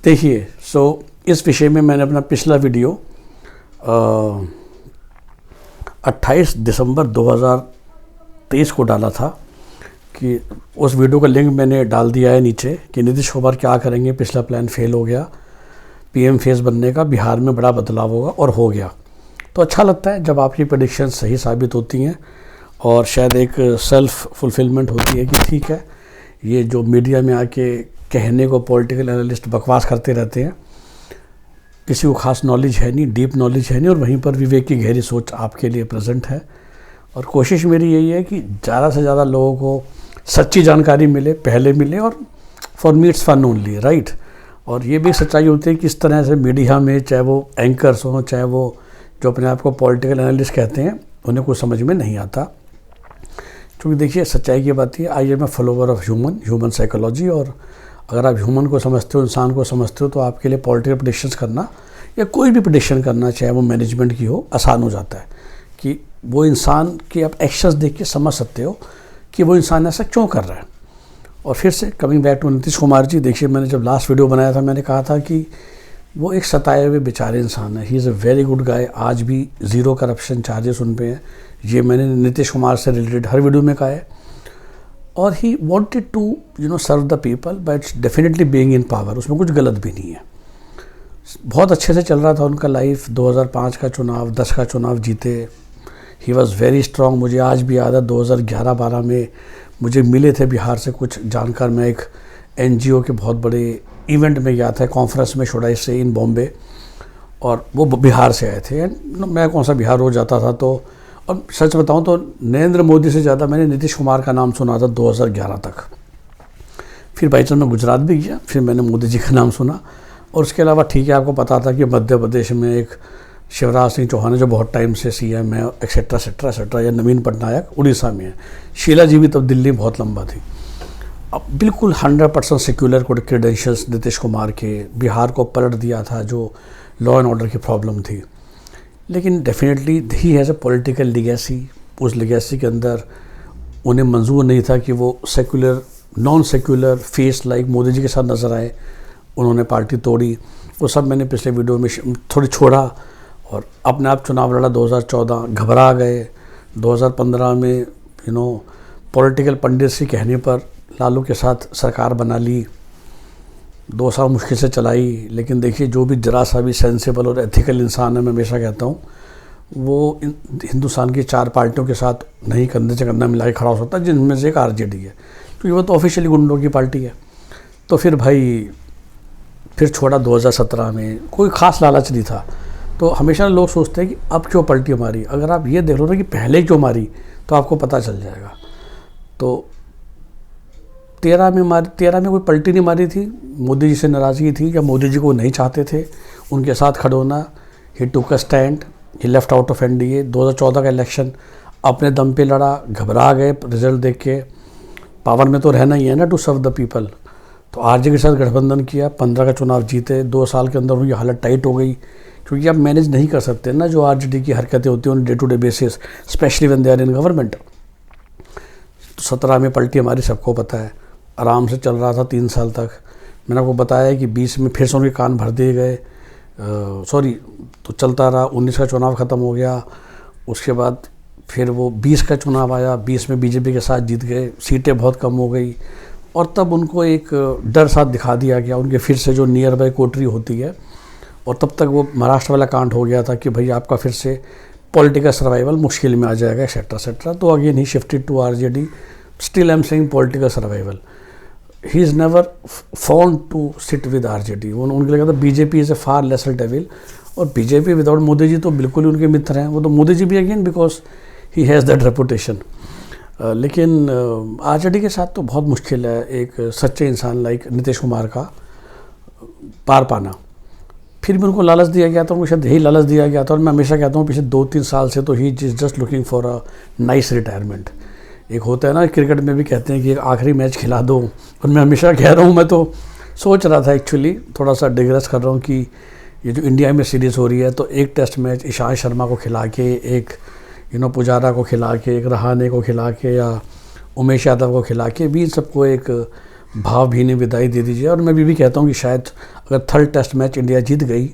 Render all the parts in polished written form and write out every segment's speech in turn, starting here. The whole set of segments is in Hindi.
देखिए, इस विषय में मैंने अपना पिछला वीडियो 28 दिसंबर 2023 को डाला था कि उस वीडियो का लिंक मैंने डाल दिया है नीचे कि नीतीश कुमार क्या करेंगे, पिछला प्लान फेल हो गया, पीएम फेस बनने का, बिहार में बड़ा बदलाव होगा, और हो गया। तो अच्छा लगता है जब आपकी प्रेडिक्शन सही साबित होती हैं और शायद एक सेल्फ फुलफिलमेंट होती है कि ठीक है, ये जो मीडिया में आके कहने को पॉलिटिकल एनालिस्ट बकवास करते रहते हैं, किसी को खास नॉलेज है नहीं, डीप नॉलेज है नहीं, और वहीं पर विवेक की गहरी सोच आपके लिए प्रेजेंट है। और कोशिश मेरी यही है कि ज़्यादा से ज़्यादा लोगों को सच्ची जानकारी मिले, पहले मिले, और for me it's fun only, right. और ये भी सच्चाई होती है कि इस तरह से मीडिया में, चाहे वो एंकर्स हों, चाहे वो जो अपने आप को पॉलिटिकल एनालिस्ट कहते हैं, उन्हें कुछ समझ में नहीं आता। क्योंकि देखिए, सच्चाई की बात है, I am a follower of human psychology, और अगर आप ह्यूमन को समझते हो, इंसान को समझते हो, तो आपके लिए पॉलिटिकल प्रेडिक्शंस करना या कोई भी प्रेडिक्शन करना, चाहे वो मैनेजमेंट की हो, आसान हो जाता है। कि वो इंसान के आप एक्शंस देख के समझ सकते हो कि वो इंसान ऐसा क्यों कर रहा है। और फिर से coming back to Nitish Kumar ji, देखिए, मैंने जब लास्ट वीडियो बनाया था, मैंने कहा था कि वो एक सताए हुए बेचारे इंसान है। He is a very good guy. आज भी ज़ीरो करप्शन चार्जेस उन पे हैं। ये मैंने नीतीश कुमार से रिलेटेड हर वीडियो में कहा है। और he wanted to serve the people, but definitely being in power, उसमें कुछ गलत भी नहीं है। बहुत अच्छे से चल रहा था उनका लाइफ। 2005 का चुनाव, 10 का चुनाव जीते। He was very strong. मुझे आज भी याद है 2011-12 में मुझे मिले थे बिहार से कुछ जानकार। मैं एक NGO के बहुत बड़े इवेंट में गया था, कॉन्फ्रेंस में, शुड आई से, इन बॉम्बे, और वो बिहार से आए थे। मैं कौन सा बिहार रोज जाता था। तो और सच बताऊं तो नरेंद्र मोदी से ज़्यादा मैंने नीतीश कुमार का नाम सुना था 2011 तक। फिर बाई चांस मैं गुजरात भी गया, फिर मैंने मोदी जी का नाम सुना। और उसके अलावा ठीक है, आपको पता था कि मध्य प्रदेश में एक शिवराज सिंह चौहान है जो बहुत टाइम से CM है, एक्सेट्रा एक्सेट्रा एक्सेट्रा, या नवीन पटनायक उड़ीसा में है। शीला जी भी तब दिल्ली बहुत लंबा थी। अब बिल्कुल 100% सेक्युलर क्रेडेंशियल्स नीतीश कुमार के, बिहार को पलट दिया था जो लॉ एंड ऑर्डर की प्रॉब्लम थी। लेकिन definitely he has a political legacy. उस लिगेसी के अंदर उन्हें मंजूर नहीं था कि वो secular, non secular face like Modi ji के साथ नज़र आए। उन्होंने पार्टी तोड़ी। वो सब मैंने पिछले वीडियो में थोड़ी छोड़ा और अपने आप चुनाव लड़ा। 2014 घबरा गए। 2015 में पॉलिटिकल पंडित से कहने पर लालू के साथ सरकार बना ली। 2 साल मुश्किल से चलाई। लेकिन देखिए, जो भी जरा सा भी सेंसिबल और एथिकल इंसान है, मैं हमेशा कहता हूँ, वो हिंदुस्तान की 4 पार्टियों के साथ नहीं कंधे से कंधा मिला के खड़ा हो सकता, जिनमें से एक RJD है, क्योंकि वो तो ऑफिशियली गुंडों की पार्टी है। तो फिर भाई फिर छोड़ा 2017 में। कोई ख़ास लालच नहीं था। तो हमेशा लोग सोचते हैं कि अब क्यों पलटी मारी। अगर आप ये देख लो ना कि पहले क्यों मारी, तो आपको पता चल जाएगा। तो 13 में कोई पलटी नहीं मारी थी। मोदी जी से नाराज़गी थी या मोदी जी को नहीं चाहते थे उनके साथ खड़े होना। He took a stand, he left out of NDA। 2014 का इलेक्शन अपने दम पे लड़ा, घबरा गए रिजल्ट देख के। पावर में तो रहना ही है ना, टू सर्व द पीपल। तो RJ के साथ गठबंधन किया, 15 का चुनाव जीते। 2 साल के अंदर उनकी हालत टाइट हो गई, क्योंकि आप मैनेज नहीं कर सकते ना जो RJD की हरकतें होती हैं day to day basis, specially when they are in government. तो 17 में पलटी हमारी सबको पता है। आराम से चल रहा था 3 साल तक। मैंने आपको बताया कि 20 में फिर से उनके कान भर दिए गए। तो चलता रहा। 19 का चुनाव ख़त्म हो गया। उसके बाद फिर वो 20 का चुनाव आया। 20 में BJP के साथ जीत गए। सीटें बहुत कम हो गई, और तब उनको एक डर साथ दिखा दिया गया। उनके फिर से जो नियर बाई कोटरी होती है, और तब तक वो महाराष्ट्र वाला कांड हो गया था कि भाई आपका फिर से पॉलिटिकल सर्वाइवल मुश्किल में आ जाएगा, एक्सेट्रा एक्सेट्रा। तो again he shifted to RJD। Still I am saying political survival. He is never found to sit with RJD। उनके लगा था BJP is a far lesser devil, और BJP विदाउट मोदी जी तो बिल्कुल ही उनके मित्र हैं। वो तो मोदी जी भी again, because he has that reputation. लेकिन RJD के साथ तो बहुत मुश्किल है एक सच्चे इंसान लाइक नीतीश कुमार का पार पाना। फिर भी उनको लालच दिया गया था, उनको शायद यही लालच दिया गया था। और मैं हमेशा कहता हूँ पिछले 2-3 साल से तो he is just looking for a nice retirement. एक होता है ना, क्रिकेट में भी कहते हैं कि एक आखिरी मैच खिला दो। और मैं हमेशा कह रहा हूँ, मैं तो सोच रहा था एक्चुअली, थोड़ा सा डिग्रेस कर रहा हूँ कि ये जो इंडिया में सीरीज़ हो रही है, तो एक टेस्ट मैच ईशांत शर्मा को खिला के, एक पुजारा को खिला के, एक रहाणे को खिला के, या उमेश यादव को खिला के भी सबको एक भावभीनी विदाई दे दीजिए। और मैं भी कहता हूँ कि शायद अगर थर्ड टेस्ट मैच इंडिया जीत गई,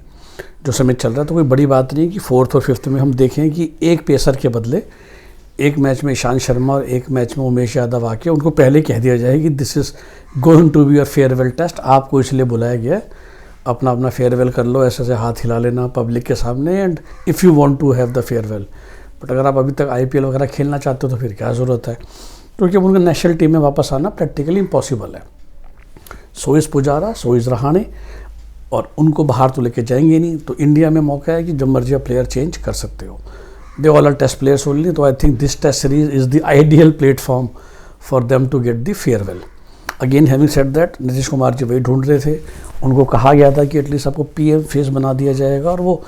जो समय चल रहा है, तो कोई बड़ी बात नहीं कि फोर्थ और फिफ्थ में हम देखें कि एक पेसर के बदले एक मैच में ईशांत शर्मा और एक मैच में उमेश यादव आके उनको पहले कह दिया जाए कि this is going to be your farewell test, आपको इसलिए बुलाया गया है, अपना अपना फेयरवेल कर लो, ऐसे ऐसे हाथ हिला लेना पब्लिक के सामने, and if you want to have the farewell. But अगर आप अभी तक IPL वगैरह खेलना चाहते हो तो फिर क्या ज़रूरत है, क्योंकि अब उनका नेशनल टीम में वापस आना प्रैक्टिकली इम्पॉसिबल है। So is Pujara, so is Rahane, और उनको बाहर तो लेके जाएंगे नहीं। तो इंडिया में मौका है कि जब मर्जी आप प्लेयर चेंज कर सकते हो। They all are test players only, तो I think this test series is the ideal platform for them to get the farewell. Again having said that, Nitish Kumar ji वही ढूंढ रहे थे, उनको कहा गया था कि एटलीस्ट आपको PM फेस बना दिया जाएगा। और वो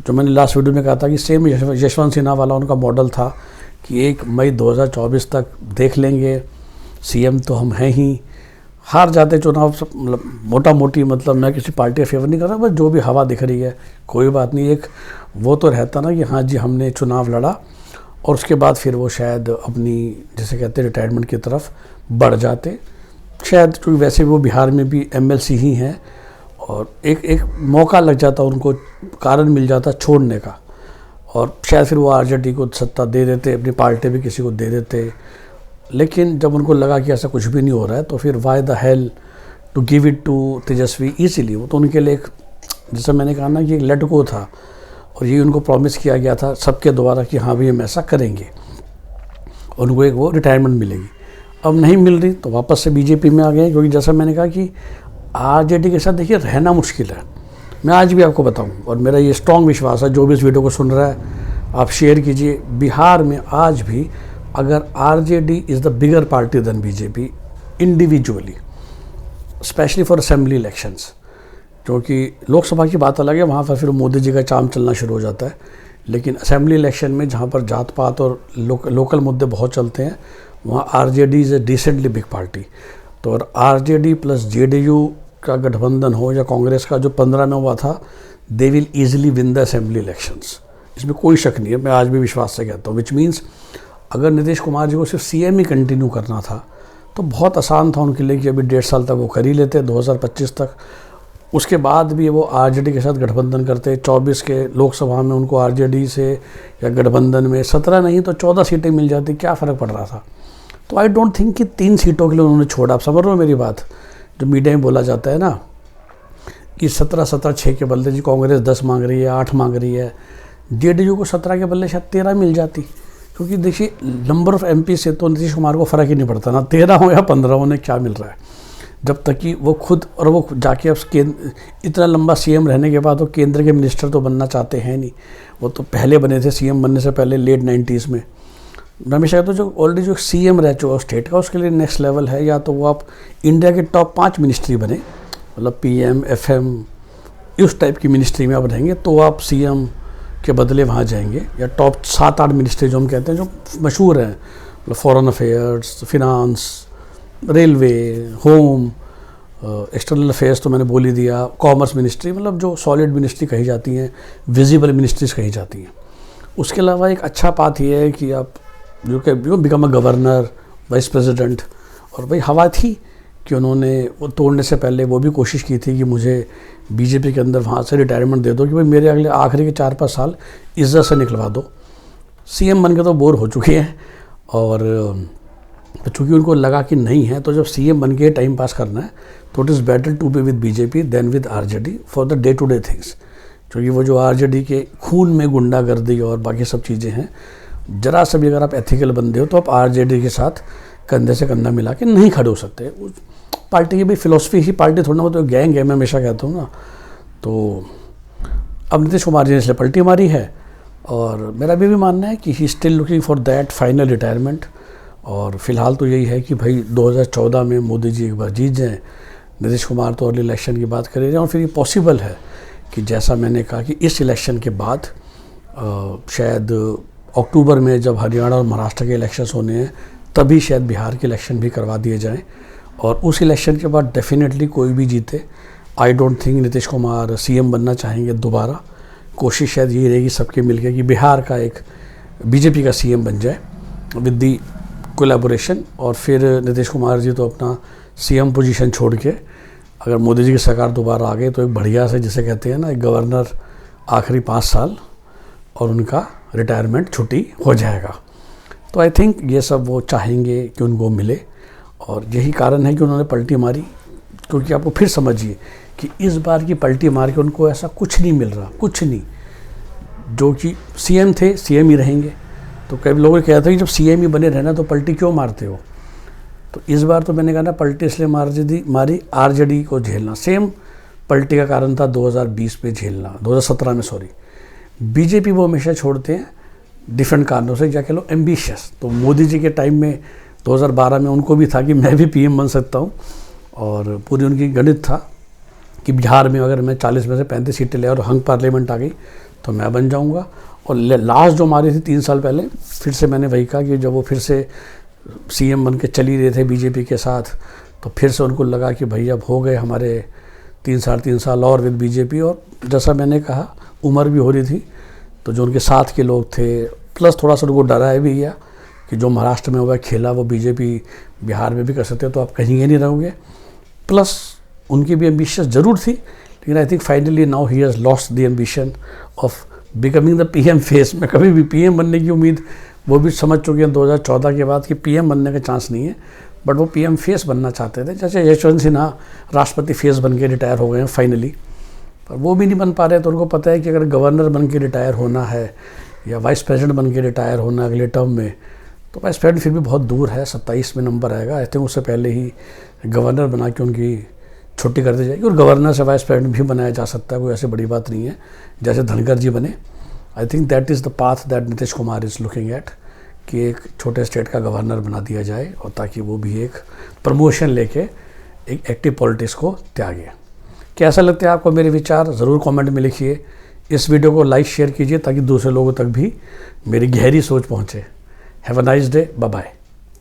जो मैंने लास्ट वीडियो में कहा था कि सेम यशवंत सिन्हा वाला उनका मॉडल था कि 1 मई 2024 तक देख लेंगे, CM तो हम हैं ही, हार जाते चुनाव सब, मतलब मोटा मोटी, मतलब मैं किसी पार्टी का फेवर नहीं कर रहा, बस जो भी हवा दिख रही है कोई बात नहीं, एक वो तो रहता ना कि हाँ जी हमने चुनाव लड़ा, और उसके बाद फिर वो शायद अपनी जैसे कहते हैं रिटायरमेंट की तरफ बढ़ जाते शायद, क्योंकि वैसे वो बिहार में भी MLC ही हैं, और एक मौका लग जाता, उनको कारण मिल जाता छोड़ने का, और शायद फिर वो RJD को सत्ता दे देते, अपनी पार्टी भी किसी को दे देते। लेकिन जब उनको लगा कि ऐसा कुछ भी नहीं हो रहा है, तो फिर why the hell to give it to Tejashwi easily. वो तो उनके लिए एक, जैसे मैंने कहा ना कि एक लेट गो था, और ये उनको प्रॉमिस किया गया था सबके द्वारा कि हाँ भाई हम ऐसा करेंगे, और उनको एक वो रिटायरमेंट मिलेगी। अब नहीं मिल रही तो वापस से BJP में आ गए, क्योंकि जैसा मैंने कहा कि RJD के साथ देखिए रहना मुश्किल है। मैं आज भी आपको बताऊं, और मेरा ये स्ट्रॉन्ग विश्वास है, जो भी इस वीडियो को सुन रहा है आप शेयर कीजिए, बिहार में आज भी अगर RJD is the bigger party than BJP individually, specially for assembly elections, क्योंकि लोकसभा की बात अलग है, वहाँ पर फिर मोदी जी का चाम चलना शुरू हो जाता है, लेकिन असेंबली इलेक्शन में जहाँ पर जात पात और लोकल मुद्दे बहुत चलते हैं, वहाँ RJD is a decently big party. तो और RJD प्लस JDU का गठबंधन हो या कांग्रेस का जो 15 में हुआ था, they will easily win the assembly elections, इसमें कोई शक नहीं है, मैं आज भी विश्वास से कहता हूँ। विच मीन्स अगर नीतीश कुमार जी को सिर्फ CM ही कंटिन्यू करना था तो बहुत आसान था उनके लिए कि अभी 1.5 साल तक वो कर ही लेते 2025 तक, उसके बाद भी वो RJD के साथ गठबंधन करते। 24 के लोकसभा में उनको RJD से या गठबंधन में 17 नहीं तो 14 सीटें मिल जाती, क्या फ़र्क पड़ रहा था। तो आई डोंट थिंक कि 3 सीटों के लिए उन्होंने छोड़ा। आप समझ रहे हो मेरी बात, जो मीडिया में बोला जाता है ना कि 17 6 के बदले जी कांग्रेस 10 मांग रही है, 8 मांग रही है, JDU को 17 के बदले शायद 13 मिल जाती, क्योंकि देखिए नंबर ऑफ़ MP से तो नीतीश कुमार को फ़र्क ही नहीं पड़ता, ना 13 हो या 15 उन्हें क्या मिल रहा है, जब तक कि वो खुद, और वो जाके अब इतना लंबा CM रहने के बाद वो केंद्र के मिनिस्टर तो बनना चाहते हैं नहीं, वो तो पहले बने थे CM बनने से पहले लेट 90s में। मैं हमेशा कहता हूँ जो ऑलरेडी जो CM रह चुका स्टेट का, उसके लिए नेक्स्ट लेवल है, या तो वो आप इंडिया के टॉप 5 मिनिस्ट्री बने, मतलब PM FM इस टाइप की मिनिस्ट्री में आप रहेंगे तो आप CM के बदले वहाँ जाएंगे, या टॉप 7-8 मिनिस्ट्री जो हम कहते हैं जो मशहूर हैं, मतलब foreign affairs, finance, railway, home, external affairs तो मैंने बोल ही दिया, कॉमर्स मिनिस्ट्री, मतलब जो सॉलिड मिनिस्ट्री कही जाती हैं, विजिबल मिनिस्ट्रीज कही जाती हैं। उसके अलावा एक अच्छा बात यह है कि आप जो become a governor, vice president, और भाई हवा थी कि उन्होंने वो तोड़ने से पहले वो भी कोशिश की थी कि मुझे BJP के अंदर वहाँ से रिटायरमेंट दे दो, कि भाई मेरे अगले आखिरी के 4-5 साल इज्जत से निकलवा दो। CM बन के तो बोर हो चुके हैं, और तो चूँकि उनको लगा कि नहीं है, तो जब CM बन के टाइम पास करना है तो it is better to be with BJP than with RJD for the day to day things, क्योंकि वो जो RJD के खून में गुंडागर्दी और बाकी सब चीज़ें हैं, जरा सा भी अगर आप एथिकल बंदे हो तो आप RJD के साथ कंधे से कंधा मिला के नहीं खड़े हो सकते। पार्टी की भी फिलोसफी ही, पार्टी थोड़ा ना, तो गैंग है, मैं हमेशा कहता हूँ ना। तो अब नीतीश कुमार जी ने इसलिए पलटी मारी है, और मेरा भी मानना है कि he still looking for that final retirement. और फिलहाल तो यही है कि भाई 2014 में मोदी जी एक बार जीत जाएँ, नीतीश कुमार तो अर्ली इलेक्शन की बात कर रहे हैं, और फिर ये पॉसिबल है कि जैसा मैंने कहा कि इस इलेक्शन के बाद शायद अक्टूबर में जब हरियाणा और महाराष्ट्र के इलेक्शंस होने हैं, तभी शायद बिहार के इलेक्शन भी करवा दिए जाएं, और उस इलेक्शन के बाद डेफिनेटली कोई भी जीते, I don't think Nitish Kumar CM बनना चाहेंगे दोबारा। कोशिश शायद यही रहेगी सबके मिलकर कि बिहार का एक BJP का CM बन जाए विद दी कोलैबोरेशन, और फिर नीतीश कुमार जी तो अपना सीएम पोजीशन छोड़ के अगर मोदी जी की सरकार दोबारा आ गई तो एक बढ़िया से, जिसे कहते हैं ना, एक गवर्नर आखिरी 5 साल और उनका रिटायरमेंट छुट्टी हो जाएगा। तो आई थिंक ये सब वो चाहेंगे कि उनको मिले, और यही कारण है कि उन्होंने पलटी मारी। क्योंकि आपको फिर समझिए कि इस बार की पलटी मार के उनको ऐसा कुछ नहीं मिल रहा, कुछ नहीं। जो कि सीएम थे सीएम ही रहेंगे। तो कई लोगों ने कहा था कि जब सीएम ही बने रहना तो पलटी क्यों मारते हो। तो इस बार तो मैंने कहा ना, पलटी इसलिए मारी आरजेडी को झेलना। सेम पलटी का कारण था 2020 में झेलना, 2017 में सॉरी। बीजेपी वो हमेशा छोड़ते हैं डिफरेंट कारणों से, या कह लो एम्बिशियस। तो मोदी जी के टाइम में 2012 में उनको भी था कि मैं भी पीएम बन सकता हूँ, और पूरी उनकी गणित था कि बिहार में अगर मैं 40 में से 35 सीटें ले और हंग पार्लियामेंट आ गई तो मैं बन जाऊँगा। और लास्ट जो मारी थी 3 साल पहले, फिर से मैंने वही कहा कि जब वो फिर से सीएम बन के चली रहे थे बीजेपी के साथ, तो फिर से उनको लगा कि भाई अब हो गए हमारे 3 साल और विद बीजेपी। और जैसा मैंने कहा, उम्र भी हो रही थी, तो जो उनके साथ के लोग थे, प्लस थोड़ा सा उनको डराया भी गया कि जो महाराष्ट्र में हुआ खेला वो बीजेपी बिहार में भी कर सकते हो, तो आप कहीं नहीं रहोगे। प्लस उनकी भी एम्बिशियस ज़रूर थी, लेकिन I think finally now he has lost the ambition of becoming the PM face. मैं कभी भी पीएम बनने की उम्मीद, वो भी समझ चुके हैं 2014 के बाद कि पीएम बनने का चांस नहीं है, बट वो पीएम फेस बनना चाहते थे। जैसे यशवंत सिन्हा राष्ट्रपति फेस बन के रिटायर हो गए हैं फाइनली, पर वो भी नहीं बन पा रहे। तो उनको पता है कि अगर गवर्नर बन के रिटायर होना है या वाइस प्रेसिडेंट बन के रिटायर होना अगले टर्म में, तो वाइस प्रेसिडेंट फिर भी बहुत दूर है, 27 में नंबर आएगा। आई थिंक उससे पहले ही गवर्नर बना के उनकी छुट्टी कर दी जाएगी, और गवर्नर से वाइस प्रेसिडेंट भी बनाया जा सकता है, कोई ऐसी बड़ी बात नहीं है जैसे धनखड़ जी बने। I think that is the path that Nitish Kumar is looking at, कि एक छोटे स्टेट का गवर्नर बना दिया जाए, और ताकि वो भी एक प्रमोशन लेके एक एक्टिव पॉलिटिक्स को त्यागे। कैसा लगता है आपको मेरे विचार, ज़रूर कमेंट में लिखिए। इस वीडियो को लाइक शेयर कीजिए ताकि दूसरे लोगों तक भी मेरी गहरी सोच पहुँचे। Have a nice day, bye bye.